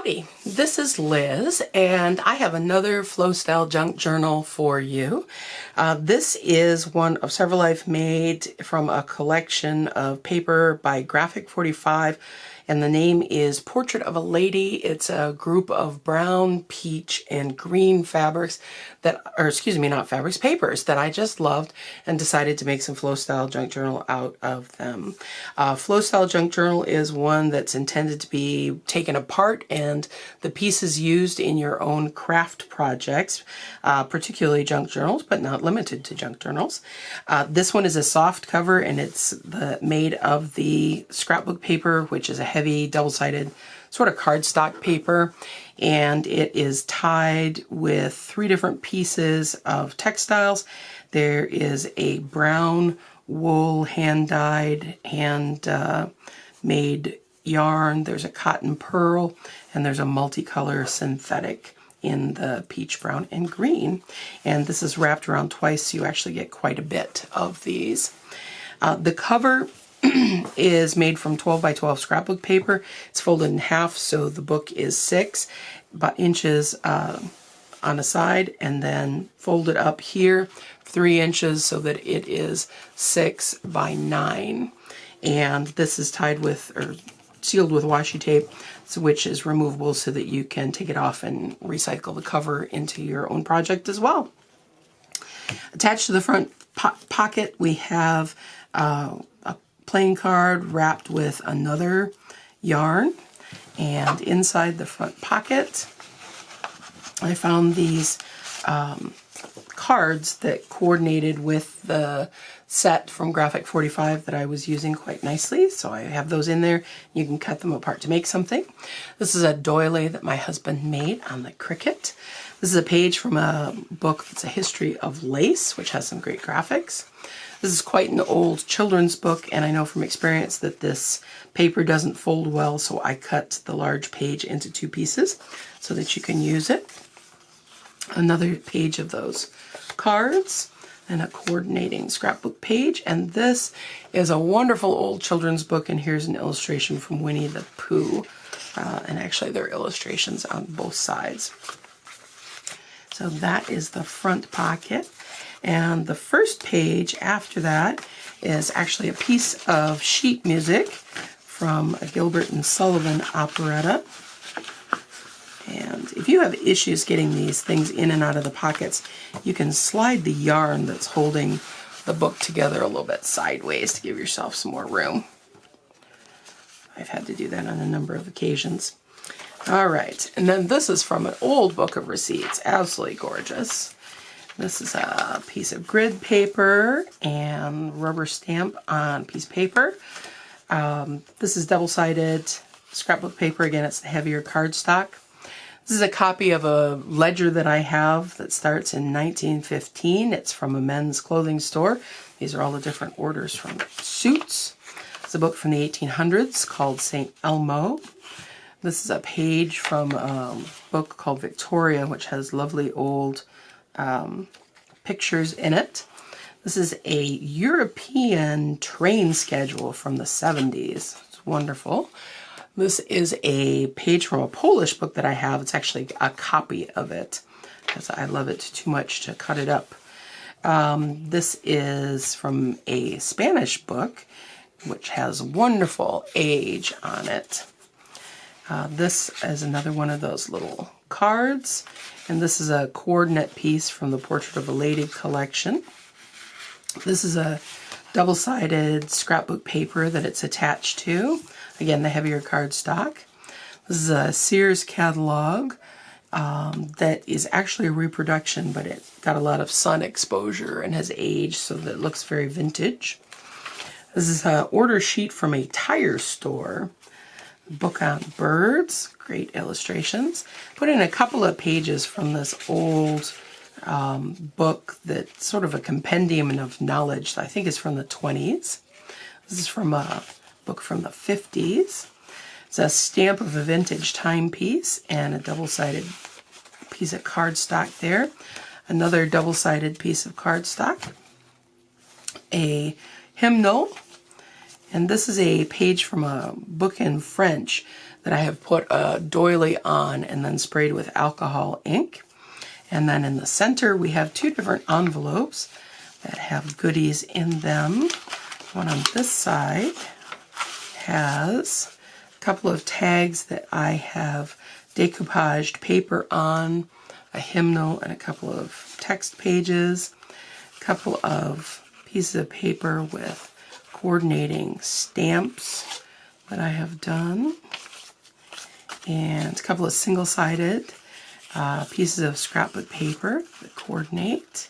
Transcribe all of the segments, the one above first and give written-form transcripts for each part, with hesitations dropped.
Howdy, this is Liz, and I have another Flowstyle junk journal for you. This is one of several I've made from a collection of paper by Graphic 45, and the name is Portrait of a Lady. It's a group of brown, peach, and green fabrics that, or excuse me, not fabrics, papers that I just loved and decided to make some Flowstyle junk journal out of them. Flowstyle junk journal is one that's intended to be taken apart and the pieces used in your own craft projects, particularly junk journals, but not limited to junk journals. This one is a soft cover, and it's made of the scrapbook paper, which is a heavy double-sided sort of cardstock paper, and it is tied with 3 different pieces of textiles. There is a brown wool hand-dyed, hand-made yarn, there's a cotton pearl, and there's a multicolor synthetic in the peach, brown, and green. And this is wrapped around twice, so you actually get quite a bit of these. The cover is made from 12 by 12 scrapbook paper. It's folded in half, so the book is 6 inches on a side, and then folded up here 3 inches so that it is 6 by 9. And this is tied with, or sealed with washi tape, which is removable so that you can take it off and recycle the cover into your own project as well. Attached to the front pocket, we have a plain card wrapped with another yarn, and inside the front pocket I found these cards that coordinated with the set from Graphic 45 that I was using quite nicely, so I have those in there. You can cut them apart to make something. This is a doily that my husband made on the Cricut. This is a page from a book that's a history of lace, which has some great graphics. This is quite an old children's book, and I know from experience that this paper doesn't fold well, so I cut the large page into 2 pieces so that you can use it. Another page of those cards, and a coordinating scrapbook page. And this is a wonderful old children's book, and here's an illustration from Winnie the Pooh. And actually there are illustrations on both sides. So that is the front pocket. And the first page after that is actually a piece of sheet music from a Gilbert and Sullivan operetta. And if you have issues getting these things in and out of the pockets, you can slide the yarn that's holding the book together a little bit sideways to give yourself some more room. I've had to do that on a number of occasions. All right, and then this is from an old book of receipts, absolutely gorgeous. This is a piece of grid paper and rubber stamp on a piece of paper. This is double-sided scrapbook paper. Again, it's the heavier cardstock. This is a copy of a ledger that I have that starts in 1915. It's from a men's clothing store. These are all the different orders from suits. It's a book from the 1800s called St. Elmo. This is a page from a book called Victoria, which has lovely old pictures in it. This is a European train schedule from the 70s. It's wonderful. This is a page from a Polish book that I have. It's actually a copy of it because I love it too much to cut it up. This is from a Spanish book, which has wonderful age on it. This is another one of those little cards, and this is a coordinate piece from the Portrait of a Lady collection. This is a double-sided scrapbook paper that it's attached to. Again, the heavier cardstock. This is a Sears catalog that is actually a reproduction, but it got a lot of sun exposure and has aged so that it looks very vintage. This is an order sheet from a tire store. Book on birds, great illustrations. Put in a couple of pages from this old book that's sort of a compendium of knowledge that I think is from the 20s. This is from a book from the 50s. It's a stamp of a vintage timepiece and a double-sided piece of cardstock there. Another double-sided piece of cardstock. A hymnal. And this is a page from a book in French that I have put a doily on and then sprayed with alcohol ink. And then in the center, we have 2 different envelopes that have goodies in them. One on this side has a couple of tags that I have decoupaged paper on, a hymnal, and a couple of text pages, a couple of pieces of paper with coordinating stamps that I have done, and a couple of single-sided pieces of scrapbook paper that coordinate.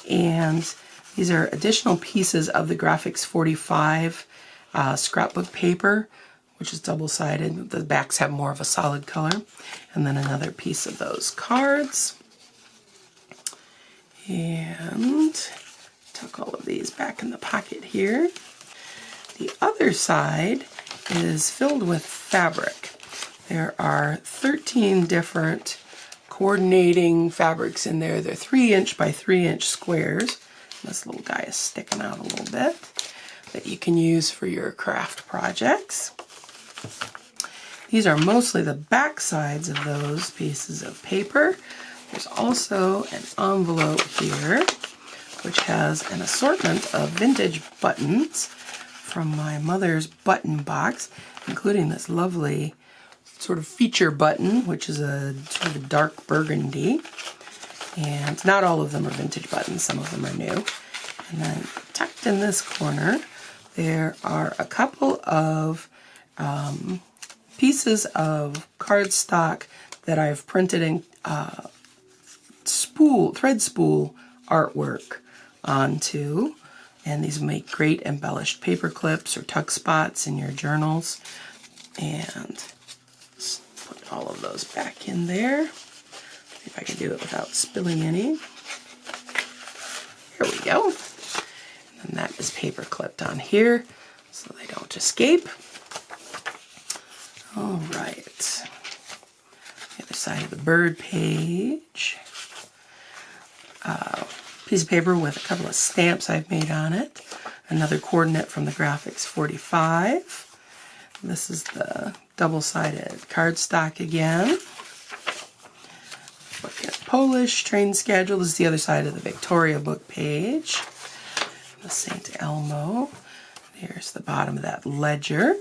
And these are additional pieces of the Graphics 45 scrapbook paper, which is double-sided. The backs have more of a solid color. And then another piece of those cards. And tuck all of these back in the pocket here. The other side is filled with fabric. There are 13 different coordinating fabrics in there. They're 3" by 3" squares. This little guy is sticking out a little bit that you can use for your craft projects. These are mostly the back sides of those pieces of paper. There's also an envelope here which has an assortment of vintage buttons from my mother's button box, including this lovely sort of feature button, which is a sort of dark burgundy. And not all of them are vintage buttons, some of them are new. And then tucked in this corner, there are a couple of pieces of cardstock that I've printed in thread spool artwork onto. And these make great embellished paper clips or tuck spots in your journals. And just put all of those back in there. See if I can do it without spilling any. There we go. And then that is paper clipped on here so they don't escape. All right. The other side of the bird page. Piece of paper with a couple of stamps I've made on it. Another coordinate from the Graphics 45. This is the double-sided cardstock again. Look at Polish train schedule. This is the other side of the Victoria book page. The St. Elmo. There's the bottom of that ledger.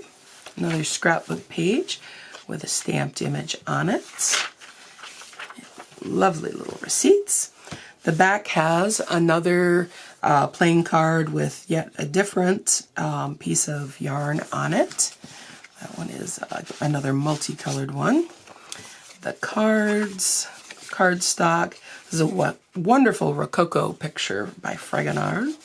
Another scrapbook page with a stamped image on it. Lovely little receipts. The back has another playing card with yet a different piece of yarn on it. That one is another multicolored one. The cards, cardstock. This is a wonderful Rococo picture by Fragonard.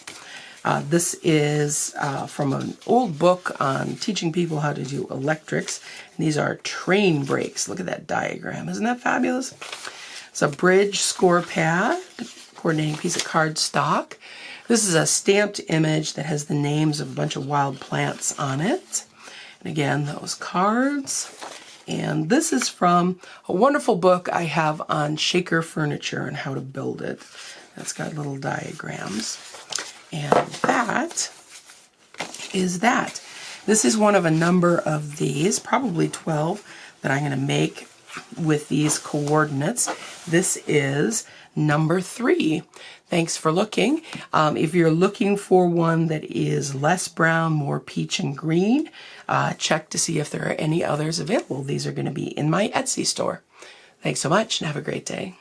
This is from an old book on teaching people how to do electrics. And these are train brakes. Look at that diagram. Isn't that fabulous? It's a bridge score pad, coordinating piece of cardstock. This is a stamped image that has the names of a bunch of wild plants on it. And again, those cards. And this is from a wonderful book I have on Shaker furniture and how to build it. It's got little diagrams. And that is that. This is one of a number of these, probably 12, that I'm going to make with these coordinates. This is number 3. Thanks for looking. If you're looking for one that is less brown, more peach and green, check to see if there are any others available. These are going to be in my Etsy store. Thanks so much and have a great day.